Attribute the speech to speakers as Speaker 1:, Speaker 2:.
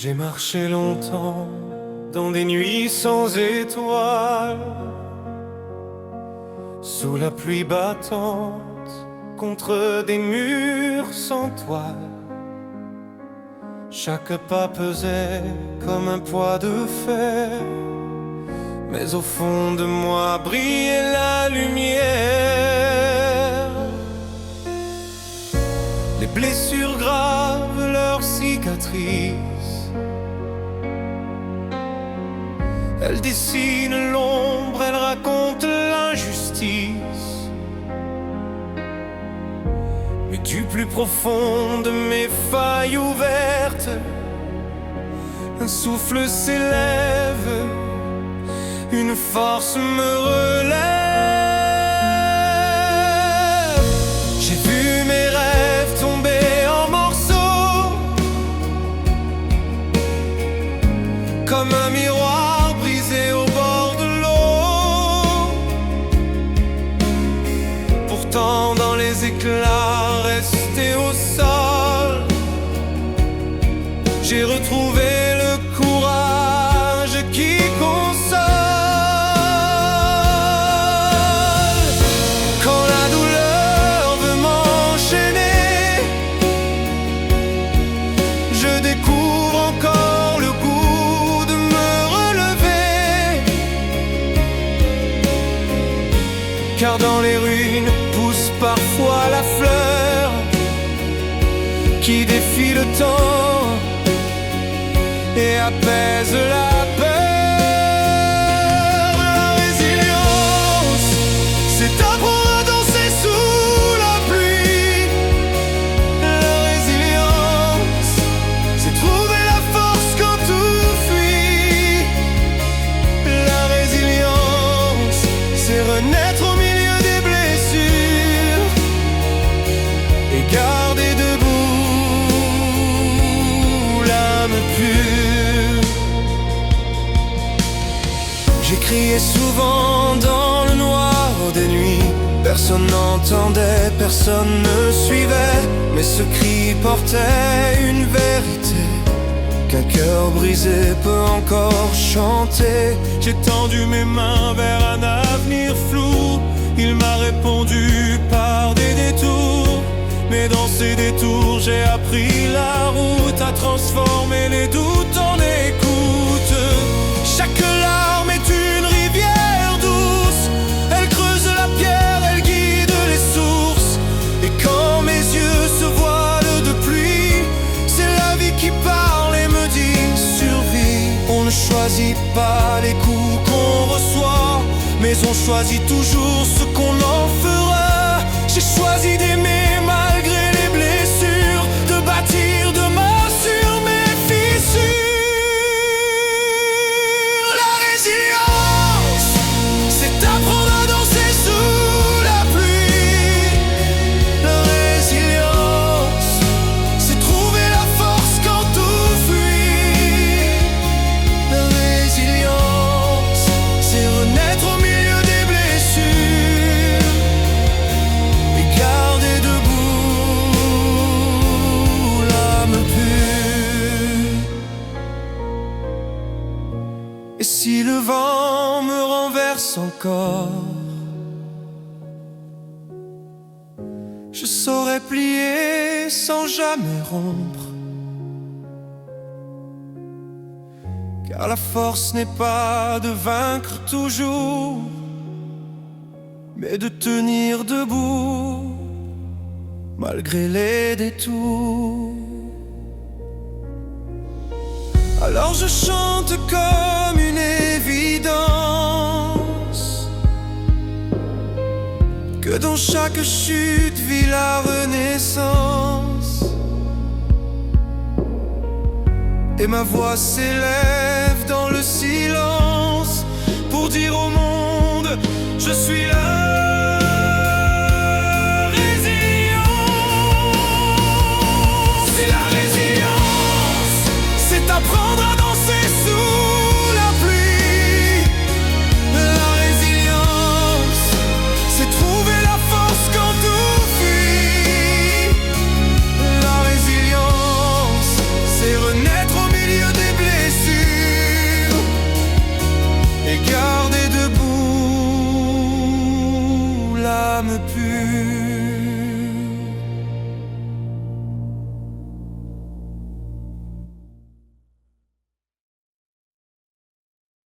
Speaker 1: J'ai marché longtemps dans des nuits sans étoiles, sous la pluie battante, contre des murs sans toile. Chaque pas pesait comme un poids de fer, mais au fond de moi brillait la lumière. Les blessures gravent leurs cicatrices, elles dessinent l'ombre, elles racontent l'injustice. Mais du plus profond de mes failles ouvertes, un souffle s'élève, une force me relève. J'ai vu mes rêves tomber en morceaux, comme un miroir brisé au bord de l'eau. Pourtant dans les éclats restés au sol, j'ai retrouvé le courage qui console. Quand la douleur veut m'enchaîner, je découvre encore le goût de me relever. Car dans les ruines pousse parfois la fleur qui défie le temps et apaise la peur. La résilience, c'est apprendre à danser sous la pluie. La résilience, c'est trouver la force quand tout fuit. La résilience, c'est renaître au milieu des blessures et garder debout l'âme pure. J'ai crié souvent dans le noir des nuits, personne n'entendait, personne ne suivait, mais ce cri portait une vérité qu'un cœur brisé peut encore chanter. J'ai tendu mes mains vers un avenir flou, il m'a répondu par des détours. Mais dans ces détours j'ai appris la route à transformer les doutes en écoute. Chaque larme est une rivière douce, elle creuse la pierre, elle guide les sources. Et quand mes yeux se voilent de pluie, c'est la vie qui parle et me dit survie. On ne choisit pas les coups qu'on reçoit, mais on choisit toujours ce qu'on en fera. J'ai choisi d'aimer malgré les blessures, de bâtir demain sur mes fissures. La résilience, c'est apprendre à danser sous la pluie. La résilience, c'est trouver la force quand tout fuit. La résilience, c'est renaître au milieu des blessures et garder debout l'âme pure. Et si le vent me renverse encore, je saurais plier sans jamais rompre. Car la force n'est pas de vaincre toujours, mais de tenir debout malgré les détours. Alors je chante comme une évidence que dans chaque chute vit la renaissance. Et ma voix s'élève dans le silence pour dire au monde, je suis là.